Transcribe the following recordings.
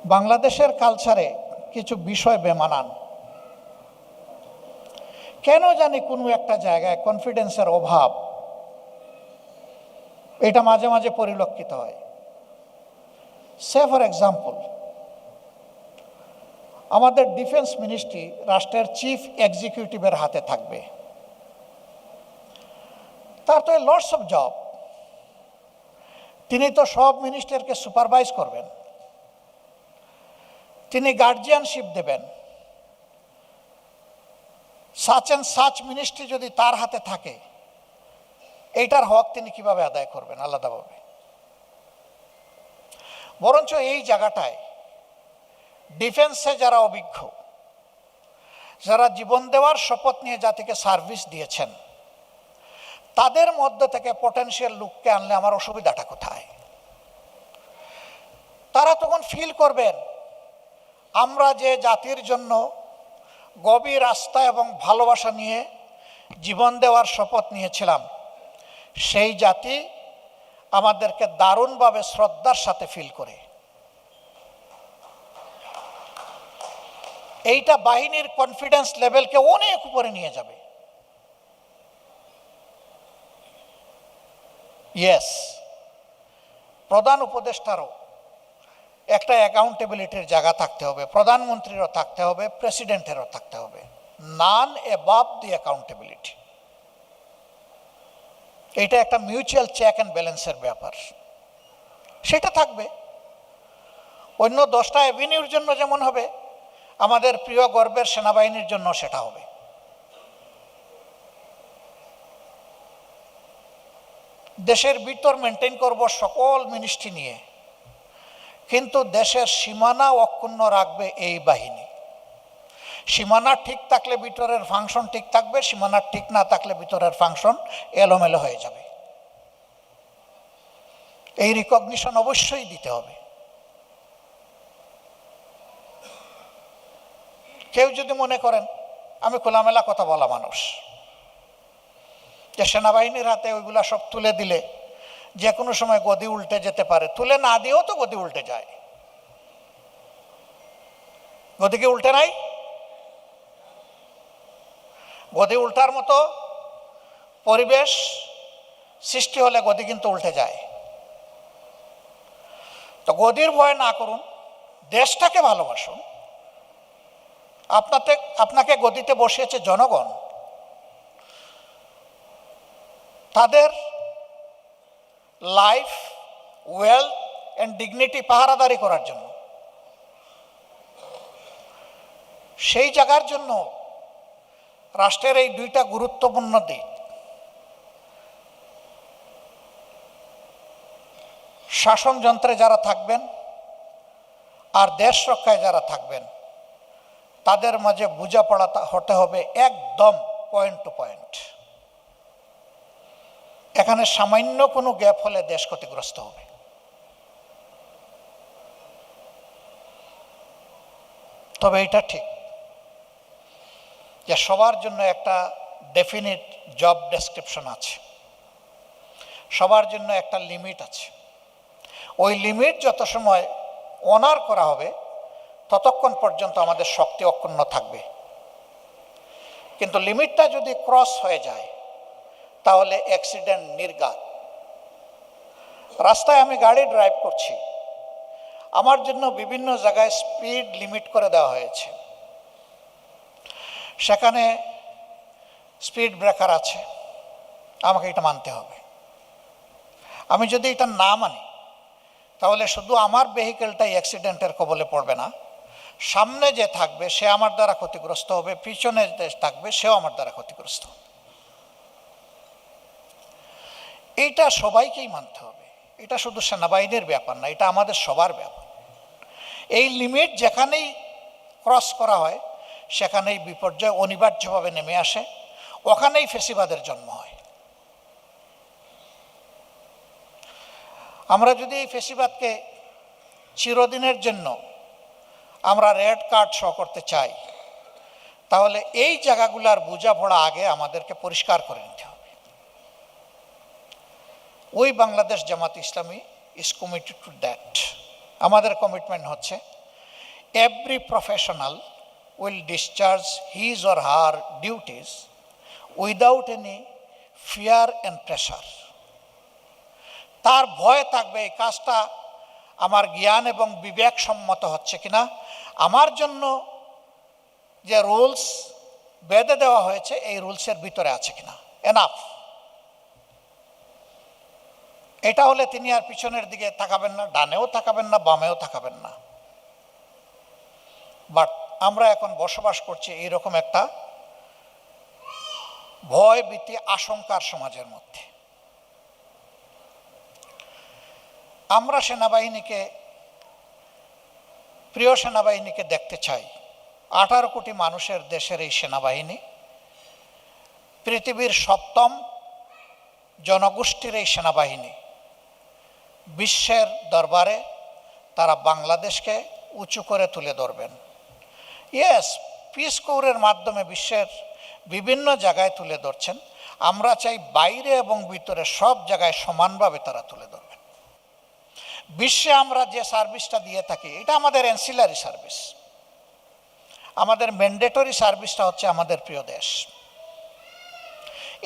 বাংলাদেশের কালচারে কিছু বিষয় বেমানান। কেন জানি কোনো একটা জায়গায় কনফিডেন্সের অভাব এটা মাঝে মাঝে পরিলক্ষিত হয়। সে ফর এক্সাম্পল, আমাদের ডিফেন্স মিনিস্ট্রি রাষ্ট্রের চিফ এক্সিকিউটিভের হাতে থাকবে। তার তো লটস অফ জব, তিনি তো সব মিনিস্টারকে সুপারভাইজ করবেন, তিনি গার্জিয়ানশিপ দেবেন। সাচ অ্যান্ড সাচ মিনিস্ট্রি যদি তার হাতে থাকে, এইটার হক তিনি কিভাবে আদায় করবেন আলাদাভাবে? বরঞ্চ এই জায়গাটায় ডিফেন্সে যারা অভিজ্ঞ, যারা জীবন দেওয়ার শপথ নিয়ে জাতিকে সার্ভিস দিয়েছেন, তাদের মধ্যে থেকে পটেনশিয়াল লোককে আনলে আমার অসুবিধাটা কোথায়? তারা তখন ফিল করবেন আমরা যে জাতির জন্য গভীর আস্থা এবং ভালোবাসা নিয়ে জীবন দেওয়ার শপথ নিয়েছিলাম, সেই জাতি আমাদেরকে দারুণভাবে শ্রদ্ধার সাথে ফিল করে। এইটা বাহিনীর কনফিডেন্স লেভেলকে অনেক উপরে নিয়ে যাবে। ইয়েস, প্রধান উপদেষ্টারও একটা অ্যাকাউন্টেবিলিটির জায়গা থাকতে হবে, প্রধানমন্ত্রীরও থাকতে হবে, প্রেসিডেন্টেরও থাকতে হবে। নান অ্যাবাভ দি অ্যাকাউন্টেবিলিটি। এটা একটা মিউচুয়াল চেক অ্যান্ড ব্যালেন্সের ব্যাপার, সেটা থাকবে। অন্য 10টা অ্যাভিনিউর জন্য যেমন হবে, আমাদের প্রিয় গর্বের সেনাবাহিনীর জন্য সেটা হবে। দেশের ভিতর মেনটেন করব সকল মিনিস্ট্রি নিয়ে, কিন্তু দেশের সীমানা অক্ষুণ্ণ রাখবে এই বাহিনী। সীমানা ঠিক থাকলে ভিতরের ফাংশন ঠিক থাকবে, সীমানা ঠিক না থাকলে ভিতরের ফাংশন এলোমেলো হয়ে যাবে। এই রিকগনিশন অবশ্যই দিতে হবে। কেউ যদি মনে করেন আমি খোলামেলা কথা বলা মানুষ, যে সেনাবাহিনীর হাতে ওইগুলা সব তুলে দিলে যে কোনো সময় গদি উল্টে যেতে পারে, তুলে না দিয়েও তো গদি উল্টে যায়। গদি কি উল্টে নাই? গদি উল্টার মতো পরিবেশ সৃষ্টি হলে গদি কিন্তু উল্টে যায়। তো গদির ভয় না করুন, দেশটাকে ভালোবাসুন। আপনাকে গদিতে বসিয়েছে জনগণ, তাদের লাইফ, ওয়েলথ অ্যান্ড ডিগনিটি পাহারাদারি করার জন্য। সেই জায়গার জন্য রাষ্ট্রের এই 2টা গুরুত্বপূর্ণ দিক, শাসন যন্ত্রে যারা থাকবেন আর দেশ রক্ষায় যারা থাকবেন, তাদের মাঝে বোঝাপড়া হতে হবে একদম পয়েন্ট টু পয়েন্ট। এখানে সামান্য কোনো গ্যাপ হলে দেশ ক্ষতিগ্রস্ত হবে। তবে এটা ঠিক যে সবার জন্য একটা ডেফিনিট জব ডেসক্রিপশন আছে, সবার জন্য একটা লিমিট আছে। ওই লিমিট যত সময় অনার করা হবে, ততক্ষণ পর্যন্ত আমাদের শক্তি অক্ষুণ্ণ থাকবে। কিন্তু লিমিটটা যদি ক্রস হয়ে যায়, তাহলে অ্যাক্সিডেন্ট নির্ঘাত। রাস্তায় আমি গাড়ি ড্রাইভ করছি, আমার জন্য বিভিন্ন জায়গায় স্পিড লিমিট করে দেওয়া হয়েছে, সেখানে স্পিড ব্রেকার আছে, আমাকে এটা মানতে হবে। আমি যদি এটা না মানি, তাহলে শুধু আমার ভেহিকেলটাই অ্যাক্সিডেন্টের কবলে পড়বে না, সামনে যে থাকবে সে আমার দ্বারা ক্ষতিগ্রস্ত হবে, পিছনে যে থাকবে সেও আমার দ্বারা ক্ষতিগ্রস্ত হবে। এইটা সবাইকেই মানতে হবে। এটা শুধু সেনাবাহিনীর ব্যাপার না, এটা আমাদের সবার ব্যাপার। এই লিমিট যেখানেই ক্রস করা হয়, সেখানেই বিপর্যয় অনিবার্যভাবে নেমে আসে, ওখানেই ফেসিবাদের জন্ম হয়। আমরা যদি এই ফেসিবাদকে চিরদিনের জন্য আমরা রেড কার্ড শো করতে চাই, তাহলে এই জায়গাগুলোর বোঝাপড়া আগে আমাদেরকে পরিষ্কার করে নিতে হবে। Bangladesh Jamaat Islami is committed to that. আমাদের কমিটমেন্ট হচ্ছে every professional will discharge his or her duties without any fear and pressure. তার ভয় থাকবে এই কাজটা আমার জ্ঞান এবং বিবেক সম্মত হচ্ছে কিনা, আমার জন্য যে রুলস বেঁধে দেওয়া হয়েছে এই রুলসের ভিতরে আছে কিনা, এনাফ। এটা হলে তিনি আর পিছনের দিকে তাকাবেন না, ডানেও তাকাবেন না, বামেও তাকাবেন না। বাট আমরা এখন বসবাস করছি এইরকম একটা ভয় ভীতি আশঙ্কার সমাজের মধ্যে। আমরা সেনাবাহিনীকে, প্রিয় সেনাবাহিনীকে দেখতে চাই। 18 কোটি মানুষের দেশের এই সেনাবাহিনী, পৃথিবীর 7ম জনগোষ্ঠীর এই সেনাবাহিনী, বিশ্বের দরবারে তারা বাংলাদেশকে উঁচু করে তুলে ধরবেন। ইয়েস, পিস কোরের মাধ্যমে বিশ্বের বিভিন্ন জায়গায় তুলে ধরছেন। আমরা চাই বাইরে এবং ভিতরে সব জায়গায় সমানভাবে তারা তুলে ধরবেন। বিশ্বে আমরা যে সার্ভিসটা দিয়ে থাকি এটা আমাদের অ্যান্সিলারি সার্ভিস, আমাদের ম্যান্ডেটরি সার্ভিসটা হচ্ছে আমাদের প্রিয় দেশ।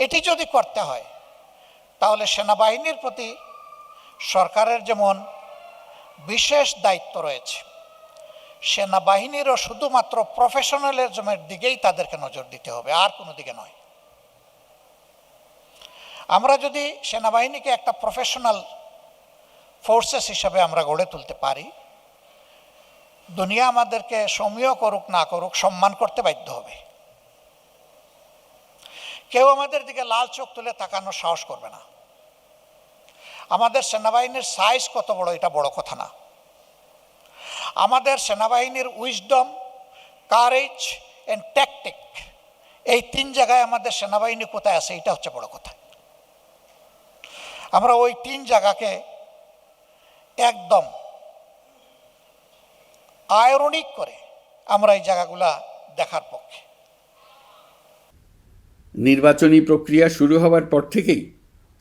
এটি যদি করতে হয় তাহলে সেনাবাহিনীর প্রতি সরকারের যেমন বিশেষ দায়িত্ব রয়েছে, সেনাবাহিনীরও শুধুমাত্র প্রফেশনালিজমের দিকেই তাদেরকে নজর দিতে হবে, আর কোনো দিকে নয়। আমরা যদি সেনাবাহিনীকে একটা প্রফেশনাল ফোর্সেস হিসাবে আমরা গড়ে তুলতে পারি, দুনিয়া আমাদেরকে সমীহ করুক না করুক সম্মান করতে বাধ্য হবে। কেউ আমাদের দিকে লাল চোখ তুলে তাকানোর সাহস করবে না। আমাদের সেনাবাহিনীর সাইজ কত বড় এটা বড় কথা না, আমাদের সেনাবাহিনীর উইজডম, কারেজ অ্যান্ড ট্যাকটিক, এই 3 জায়গায় আমাদের সেনাবাহিনী কোথায় আছে এটা হচ্ছে বড় কথা। আমরা ওই 3 জায়গাকে একদম আয়রনিক করে আমরা এই জায়গাগুলা দেখার পক্ষে। নির্বাচনী প্রক্রিয়া শুরু হওয়ার পর থেকেই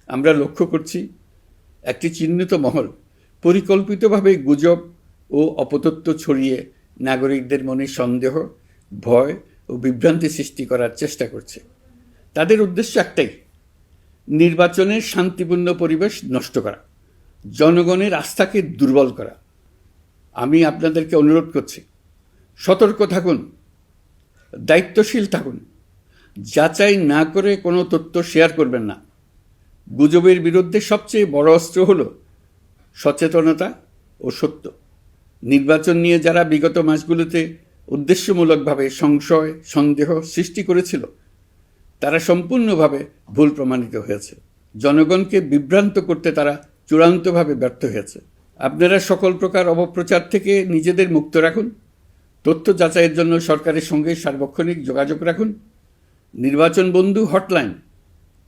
আমরা লক্ষ্য করছি একটি চিহ্নিত মহল পরিকল্পিতভাবে গুজব ও অপতথ্য ছড়িয়ে নাগরিকদের মনে সন্দেহ, ভয় ও বিভ্রান্তি সৃষ্টি করার চেষ্টা করছে। তাদের উদ্দেশ্য একটাই, নির্বাচনের শান্তিপূর্ণ পরিবেশ নষ্ট করা, জনগণের আস্থাকে দুর্বল করা। আমি আপনাদেরকে অনুরোধ করছি, সতর্ক থাকুন, দায়িত্বশীল থাকুন, যাচাই না করে কোনো তথ্য শেয়ার করবেন না। গুজবের বিরুদ্ধে সবচেয়ে বড় অস্ত্র হল সচেতনতা ও সত্য। নির্বাচন নিয়ে যারা বিগত মাসগুলোতে উদ্দেশ্যমূলকভাবে সংশয়, সন্দেহ সৃষ্টি করেছিল, তারা সম্পূর্ণভাবে ভুল প্রমাণিত হয়েছে। জনগণকে বিভ্রান্ত করতে তারা চূড়ান্তভাবে ব্যর্থ হয়েছে। আপনারা সকল প্রকার অপপ্রচার থেকে নিজেদের মুক্ত রাখুন। তথ্য যাচাইয়ের জন্য সরকারের সঙ্গে সার্বক্ষণিক যোগাযোগ রাখুন। নির্বাচন বন্ধু হটলাইন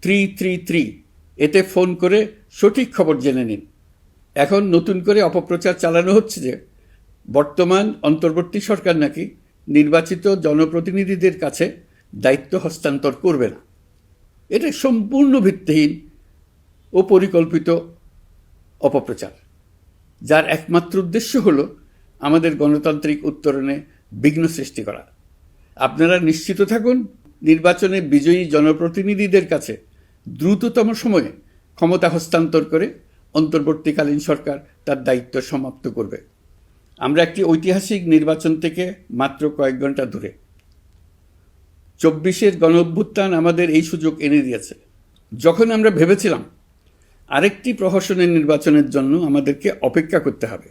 333 এতে ফোন করে সঠিক খবর জেনে নিন। এখন নতুন করে অপপ্রচার চালানো হচ্ছে যে বর্তমান অন্তর্বর্তী সরকার নাকি নির্বাচিত জনপ্রতিনিধিদের কাছে দায়িত্ব হস্তান্তর করবে না। এটা সম্পূর্ণ ভিত্তিহীন ও পরিকল্পিত অপপ্রচার, যার একমাত্র উদ্দেশ্য হল আমাদের গণতান্ত্রিক উত্তরণে বিঘ্ন সৃষ্টি করা। আপনারা নিশ্চিত থাকুন, নির্বাচনে বিজয়ী জনপ্রতিনিধিদের কাছে দ্রুততম সময়ে ক্ষমতা হস্তান্তর করে অন্তর্বর্তীকালীন সরকার তার দায়িত্ব সমাপ্ত করবে। আমরা একটি ঐতিহাসিক নির্বাচন থেকে মাত্র কয়েক ঘন্টা দূরে। 24-এর গণঅভ্যুত্থান আমাদের এই সুযোগ এনে দিয়েছে। যখন আমরা ভেবেছিলাম আরেকটি প্রহসনের নির্বাচনের জন্য আমাদেরকে অপেক্ষা করতে হবে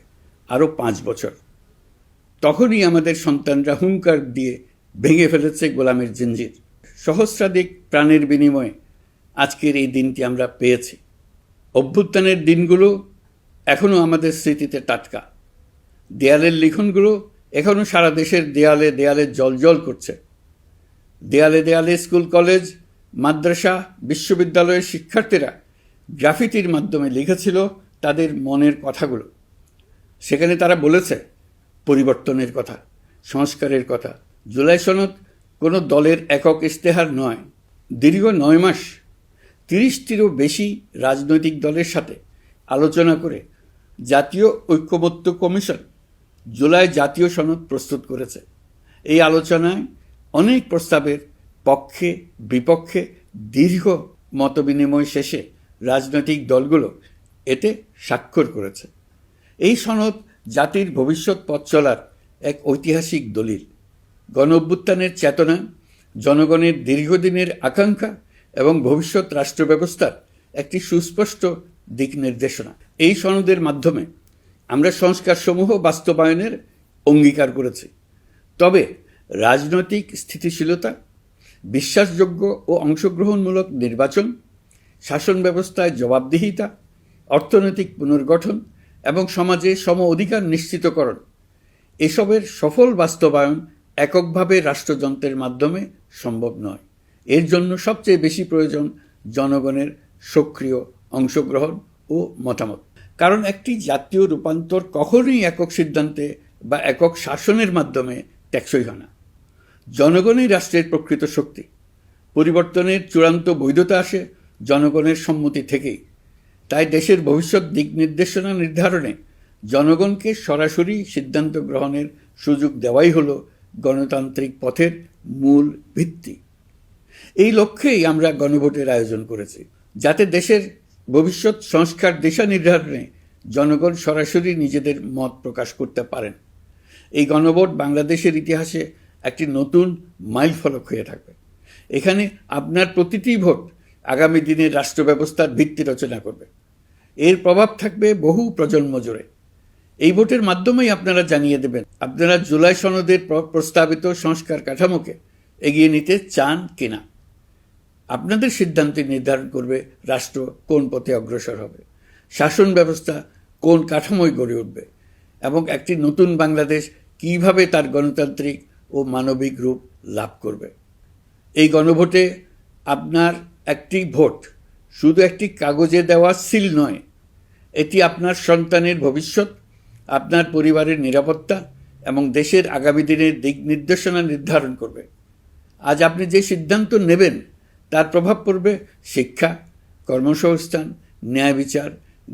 আরও 5 বছর, তখনই আমাদের সন্তানরা হুঙ্কার দিয়ে ভেঙে ফেলেছে গোলামের জিঞ্জির। সহস্রাধিক প্রাণের বিনিময়ে আজকের এই দিনটি আমরা পেয়েছি। অভ্যুত্থানের দিনগুলো এখনও আমাদের স্মৃতিতে টাটকা। দেয়ালের লিখনগুলো এখনও সারা দেশের দেয়ালে দেয়ালে জ্বলজ্বল করছে। দেয়ালে দেয়ালে স্কুল, কলেজ, মাদ্রাসা, বিশ্ববিদ্যালয়ের শিক্ষার্থীরা গ্রাফিতির মাধ্যমে লিখেছিল তাদের মনের কথাগুলো। সেখানে তারা বলেছে পরিবর্তনের কথা, সংস্কারের কথা। জুলাই সনদ কোনো দলের একক ইশতেহার নয়। দীর্ঘ 9 মাস 30টিরও বেশি রাজনৈতিক দলের সাথে আলোচনা করে জাতীয় ঐক্যমত্য কমিশন জুলাই জাতীয় সনদ প্রস্তুত করেছে। এই আলোচনায় অনেক প্রস্তাবের পক্ষে বিপক্ষে দীর্ঘ মতবিনিময় শেষে রাজনৈতিক দলগুলো এতে স্বাক্ষর করেছে। এই সনদ জাতির ভবিষ্যৎ পথ চলার এক ঐতিহাসিক দলিল, গণ অভ্যুত্থানের চেতনা, জনগণের দীর্ঘদিনের আকাঙ্ক্ষা এবং ভবিষ্যৎ রাষ্ট্র ব্যবস্থার একটি সুস্পষ্ট দিক নির্দেশনা। এই সনদের মাধ্যমে আমরা সংস্কারসমূহ বাস্তবায়নের অঙ্গীকার করেছি। তবে রাজনৈতিক স্থিতিশীলতা, বিশ্বাসযোগ্য ও অংশগ্রহণমূলক নির্বাচন, শাসন ব্যবস্থায় জবাবদিহিতা, অর্থনৈতিক পুনর্গঠন এবং সমাজে সম অধিকার নিশ্চিতকরণ, এসবের সফল বাস্তবায়ন এককভাবে রাষ্ট্রযন্ত্রের মাধ্যমে সম্ভব নয়। এর জন্য সবচেয়ে বেশি প্রয়োজন জনগণের সক্রিয় অংশগ্রহণ ও মতামত। কারণ একটি জাতীয় রূপান্তর কখনোই একক সিদ্ধান্তে বা একক শাসনের মাধ্যমে টেকসই হয় না। জনগণই রাষ্ট্রের প্রকৃত শক্তি। পরিবর্তনের চূড়ান্ত বৈধতা আসে জনগণের সম্মতি থেকেই। তাই দেশের ভবিষ্যৎ দিক নির্দেশনা নির্ধারণে জনগণকে সরাসরি সিদ্ধান্ত গ্রহণের সুযোগ দেওয়াই হল গণতান্ত্রিক পথের মূল ভিত্তি। এই লক্ষ্যেই আমরা গণভোটের আয়োজন করেছি, যাতে দেশের ভবিষ্যৎ সংস্কার দিশা নির্ধারণে জনগণ সরাসরি নিজেদের মত প্রকাশ করতে পারেন। এই গণভোট বাংলাদেশের ইতিহাসে একটি নতুন মাইলফলক হয়ে থাকবে। এখানে আপনার প্রতিটি ভোট আগামী দিনের রাষ্ট্র ব্যবস্থার ভিত্তি রচনা করবে। এর প্রভাব থাকবে বহু প্রজন্ম জুড়ে। এই ভোটের মাধ্যমেই আপনারা জানিয়ে দেবেন আপনারা জুলাই সনদের প্রস্তাবিত সংস্কার কাঠামোকে এগিয়ে নিতে চান কিনা। আপনাদের সিদ্ধান্তে নির্ধারণ করবে রাষ্ট্র কোন পথে অগ্রসর হবে, শাসন ব্যবস্থা কোন কাঠামোয় গড়ে উঠবে এবং একটি নতুন বাংলাদেশ কিভাবে তার গণতান্ত্রিক ও মানবিক রূপ লাভ করবে। এই গণভোটে আপনার একটি ভোট শুধু একটি কাগজে দেওয়া সিল নয়, এটি আপনার সন্তানের ভবিষ্যৎ, আপনার পরিবারের নিরাপত্তা এবং দেশের আগামী দিনের দিক নির্দেশনা নির্ধারণ করবে। আজ আপনি যে সিদ্ধান্ত নেবেন তার প্রভাব পড়বে শিক্ষা, কর্মসংস্থান, ন্যায় বিচার,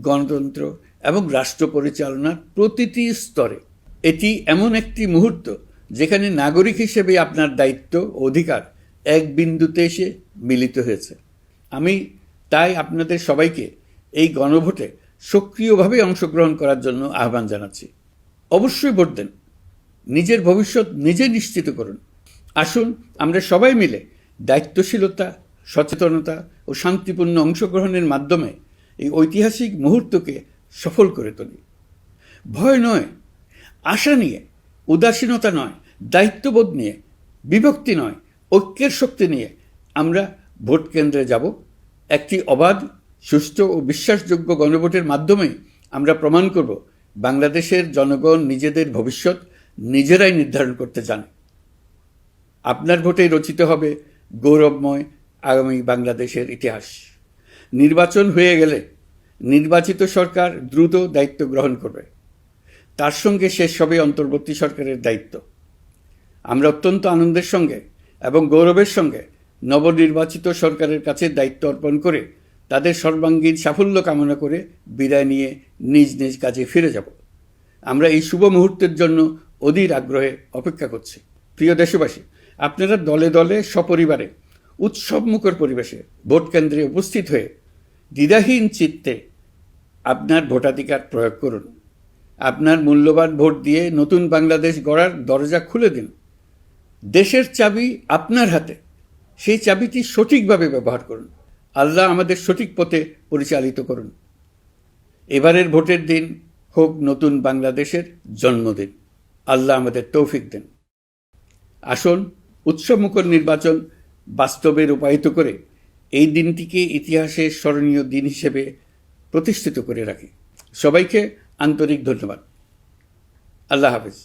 গণতন্ত্র এবং রাষ্ট্র পরিচালনার প্রতিটি স্তরে। এটি এমন একটি মুহূর্ত যেখানে নাগরিক হিসেবে আপনার দায়িত্ব ও অধিকার এক বিন্দুতে এসে মিলিত হয়েছে। আমি তাই আপনাদের সবাইকে এই গণভোটে সক্রিয়ভাবে অংশগ্রহণ করার জন্য আহ্বান জানাচ্ছি। অবশ্যই ভোট দেন, নিজের ভবিষ্যৎ নিজে নিশ্চিত করুন। আসুন আমরা সবাই মিলে দায়িত্বশীলতা, সচেতনতা ও শান্তিপূর্ণ অংশগ্রহণের মাধ্যমে এই ঐতিহাসিক মুহূর্তকে সফল করে তুলি। ভয় নয়, আশা নিয়ে, উদাসীনতা নয়, দায়িত্ববোধ নিয়ে, বিভক্তি নয়, ঐক্যের শক্তি নিয়ে আমরা ভোট কেন্দ্রে যাব। একটি অবাধ, সুষ্ঠু ও বিশ্বাসযোগ্য গণভোটের মাধ্যমে আমরা প্রমাণ করব বাংলাদেশের জনগণ নিজেদের ভবিষ্যৎ নিজেরাই নির্ধারণ করতে জানে। আপনার ভোটেই রচিত হবে গৌরবময় আগামী বাংলাদেশের ইতিহাস। নির্বাচন হয়ে গেলে নির্বাচিত সরকার দ্রুত দায়িত্ব গ্রহণ করবে। তার সঙ্গে শেষ হবে অন্তর্বর্তী সরকারের দায়িত্ব। আমরা অত্যন্ত আনন্দের সঙ্গে এবং গৌরবের সঙ্গে নবনির্বাচিত সরকারের কাছে দায়িত্ব অর্পণ করে তাদের সর্বাঙ্গীন সাফল্য কামনা করে বিদায় নিয়ে নিজ নিজ কাজে ফিরে যাব। আমরা এই শুভ মুহূর্তের জন্য অধীর আগ্রহে অপেক্ষা করছি। প্রিয় দেশবাসী, আপনারা দলে দলে সপরিবারে উৎসবমুখর পরিবেশে ভোট কেন্দ্রে উপস্থিত হয়ে দ্বিধাহীন চিত্তে আপনার ভোটাধিকার প্রয়োগ করুন। আপনার মূল্যবান ভোট দিয়ে নতুন বাংলাদেশ গড়ার দরজা খুলে দিন। দেশের চাবি আপনার হাতে, সেই চাবিটি সঠিকভাবে ব্যবহার করুন। আল্লাহ আমাদের সঠিক পথে পরিচালিত করুন। এবারের ভোটের দিন হোক নতুন বাংলাদেশের জন্মদিন। আল্লাহ আমাদের তৌফিক দেন। আসুন উৎসবমুখর নির্বাচন বাস্তবে রূপায়িত করে এই দিনটিকে ইতিহাসের স্মরণীয় দিন হিসেবে প্রতিষ্ঠিত করে রাখি। সবাইকে আন্তরিক ধন্যবাদ। আল্লাহ হাফেজ।